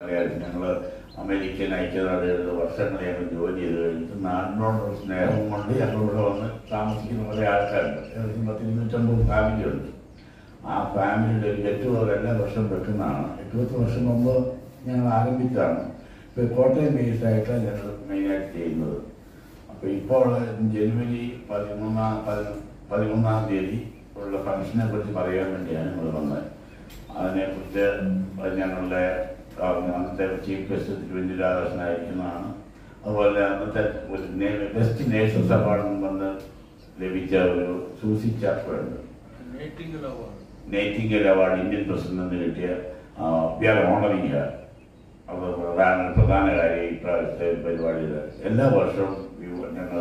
ഞങ്ങൾ അമേരിക്കൻ ഐക്യനാടുകളിൽ വർഷങ്ങൾ ഞങ്ങൾ ജോലി ചെയ്ത് കഴിഞ്ഞിട്ട് നാടിനോടുള്ള സ്നേഹം കൊണ്ട് ഞങ്ങളിവിടെ വന്ന് താമസിക്കുന്ന കുറേ ആൾക്കാരുണ്ട്. ഏകദേശം 250 ഫാമിലിയുണ്ട്. ആ ഫാമിലിയുടെ ഒരു ഗെറ്റുഗതർ എല്ലാ വർഷവും വെക്കുന്നതാണ്. 8 വർഷം മുമ്പ് ഞങ്ങൾ ആരംഭിച്ചതാണ്. ഇപ്പോൾ കോട്ടയം ബേസ്ഡായിട്ടാണ് ഞങ്ങൾ മെയിനായിട്ട് ചെയ്യുന്നത്. അപ്പോൾ ഇപ്പോൾ ജനുവരി 13-ാം തീയതി ഉള്ള ഫംഗ്ഷനെ കുറിച്ച് പറയാൻ വേണ്ടിയാണ് ഞങ്ങൾ വന്നത്. അതിനെക്കുറിച്ച് ഞങ്ങളുടെ അന്നത്തെ ചീഫ് ഗസ്റ്റ് തിരുവഞ്ചൂർ രാധാകൃഷ്ണനായിരിക്കുന്നതാണ്. അതുപോലെ അന്നത്തെ ഒരു ബെസ്റ്റ് നേഴ്സസ് അവാർഡ് വന്ന് ലഭിച്ച ഒരു സൂസി ചാപ്പുണ്ട്, നൈറ്റിംഗേൽ അവാർഡ് ഇന്ത്യൻ പ്രസിഡന്റിന് കിട്ടിയ വി ആർ ഓണറിംഗ് ഹർ. അത് പ്രധാന കാര്യം ഇപ്രാവശ്യത്തെ പരിപാടിയിൽ എല്ലാ വർഷവും ഞങ്ങൾ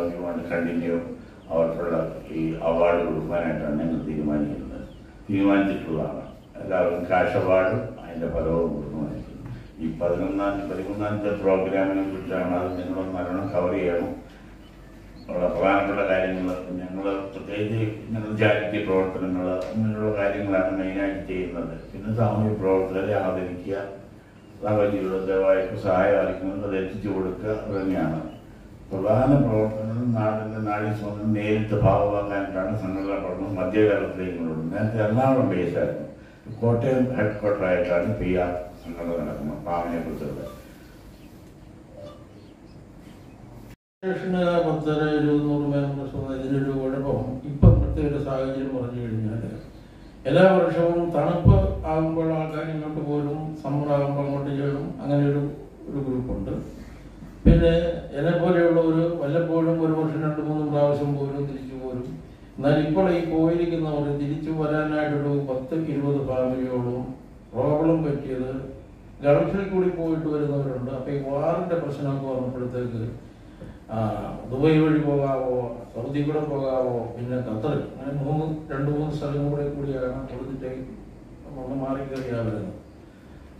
കണ്ടിന്യൂ അവർക്കുള്ള ഈ അവാർഡ് കൊടുക്കാനായിട്ടാണ് ഞങ്ങൾ തീരുമാനിച്ചിട്ടുള്ളതാണ്. എല്ലാവർക്കും ക്യാഷ് അവാർഡും അതിൻ്റെ ഫലവും കൊടുക്കുന്നതായിരിക്കും. ഈ 13-ാമത്തെ പ്രോഗ്രാമിനെ കുറിച്ചാണ്. അത് നിങ്ങൾ നല്ലോണം കവർ ചെയ്യണം. വളരെ പ്രധാനപ്പെട്ട കാര്യങ്ങൾ ഞങ്ങൾ പ്രത്യേകിച്ച് ഞങ്ങൾ ചാരിറ്റി പ്രവർത്തനങ്ങൾ അങ്ങനെയുള്ള കാര്യങ്ങളാണ് മെയിനായിട്ട് ചെയ്യുന്നത്. പിന്നെ സാമൂഹ്യ പ്രവർത്തകരെ ആദരിക്കുക, സാഹചര്യവായ്പ സഹായം അറിയിക്കുന്നത് അത് എത്തിച്ചു കൊടുക്കുക തന്നെയാണ് പ്രധാന പ്രവർത്തനങ്ങൾ. നാടിൻ്റെ നേരിട്ട് ഭാഗമാക്കാനായിട്ടാണ് സംഘടനാ പഠനം മധ്യകേരളത്തിലേക്കുള്ളത്. നേരത്തെ എറണാകുളം ബേസായിരുന്നു. കോട്ടയം ഹെഡ് ക്വാർട്ടറായിട്ടാണ് PR സംഘടന നടക്കുന്നത്. പാവനെ കുറിച്ചുള്ള 10-20 മെമ്പേഴ്സ് ഇതിനൊരു കുഴപ്പം. ഇപ്പം പ്രത്യേക ഒരു സാഹചര്യം പറഞ്ഞു കഴിഞ്ഞാൽ എല്ലാ വർഷവും തണുപ്പ് ആകുമ്പോൾ ആൾക്കാർ ഇങ്ങോട്ട് പോരും, സമ്മർ ആകുമ്പോൾ അങ്ങോട്ട് ചേരും. അങ്ങനെ ഒരു ഗ്രൂപ്പുണ്ട്. പിന്നെ എന്നെ പോലെയുള്ളവർ വല്ലപ്പോഴും ഒരു വർഷം 2-3 പ്രാവശ്യം പോലും തിരിച്ചു പോരും. എന്നാൽ ഇപ്പോൾ ഈ പോയിരിക്കുന്നവർ തിരിച്ചു വരാനായിട്ടൊരു 10-20 ഫാമിലിയോളം പ്രോബ്ലം പറ്റിയത് ഗൾഫിൽ കൂടി പോയിട്ട് വരുന്നവരുണ്ട്. അപ്പോൾ ഈ വാറിൻ്റെ പ്രശ്നമൊക്കെ വന്നപ്പോഴത്തേക്ക് ദുബൈ വഴി പോകാവോ, സൗദി കൂടെ പോകാവോ, പിന്നെ ഖത്തർ, അങ്ങനെ 2-3 സ്ഥലം കൂടിയാണ് കൊടുത്തിട്ട് ഒന്ന് മാറി കയറിയാ വരുന്നത്.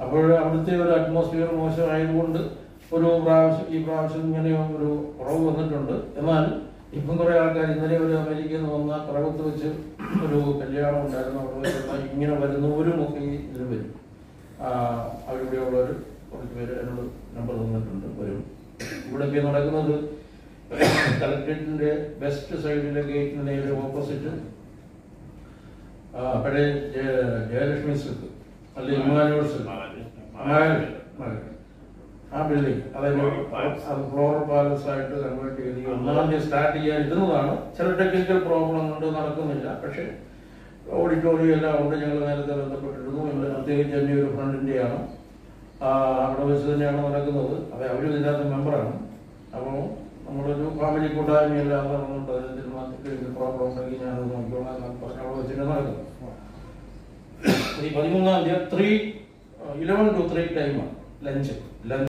അപ്പോൾ അവിടുത്തെ ഒരു അറ്റ്മോസ്ഫിയർ മോശമായതുകൊണ്ട് ഈ പ്രാവശ്യം ഇങ്ങനെ ഒരു കുറവ് വന്നിട്ടുണ്ട്. എന്നാൽ ഇപ്പം കുറേ ആൾക്കാർ ഇന്നലെ ഒരു അമേരിക്കയിൽ നിന്ന് വന്ന പ്രകത്ത് വെച്ച് ഒരു കല്യാണം ഉണ്ടായിരുന്നു. അവിടെ വെച്ച് ഇങ്ങനെ വരുന്നവരും ഒക്കെ ഇതിൽ വരും. അവരിവിടെയുള്ളവർ കുറച്ച് പേര് എന്നോട് നമ്പർ തന്നിട്ടുണ്ട്, വരും. ഇവിടെയൊക്കെ നടക്കുന്നത് കളക്ട്രേറ്റിൻ്റെ വെസ്റ്റ് സൈഡിലെ ഗേറ്റിൻ്റെ ഓപ്പോസിറ്റ് പഴയ ജയലക്ഷ്മി സിൽക്ക് അല്ലെങ്കിൽ ഇമാനുവൽ സിൽക്ക് ആ ബിൽഡിംഗ് അത് ഫ്ലോറൽ പാലസ് ആയിട്ട് കൺവേർട്ട് ചെയ്ത് 1-ാം തീയതി സ്റ്റാർട്ട് ചെയ്യാൻ ഇരുന്നതാണ്. ചില ടെക്നിക്കൽ പ്രോബ്ലം കൊണ്ട് നടക്കുന്നില്ല. പക്ഷേ ഓഡിറ്റോറിയം എല്ലാം ഉണ്ട്. ഞങ്ങൾ നേരത്തെ ബന്ധപ്പെട്ടിരുന്നു. ഇവിടെ പ്രത്യേകിച്ച് എൻ്റെ ഒരു ഫ്രണ്ടിൻ്റെയാണ്. അവിടെ വെച്ച് തന്നെയാണ് നടക്കുന്നത്. അതെ, അവരും ഇതിനകത്ത് മെമ്പറാണ്. അപ്പോൾ നമ്മളൊരു ഫാമിലി കൂട്ടായ്മയെല്ലാം നടന്നുകൊണ്ട് അതിന് തീരുമാനിച്ചിട്ട് പ്രോബ്ലം ഉണ്ടെങ്കിൽ ഞാനത് നോക്കിക്കോളാം എന്ന് പറഞ്ഞ് അവിടെ വെച്ചിട്ട് നടക്കുന്നു. ഈ 13-ാം തീയതി 11 to 3 ടൈമാണ് ലഞ്ച്.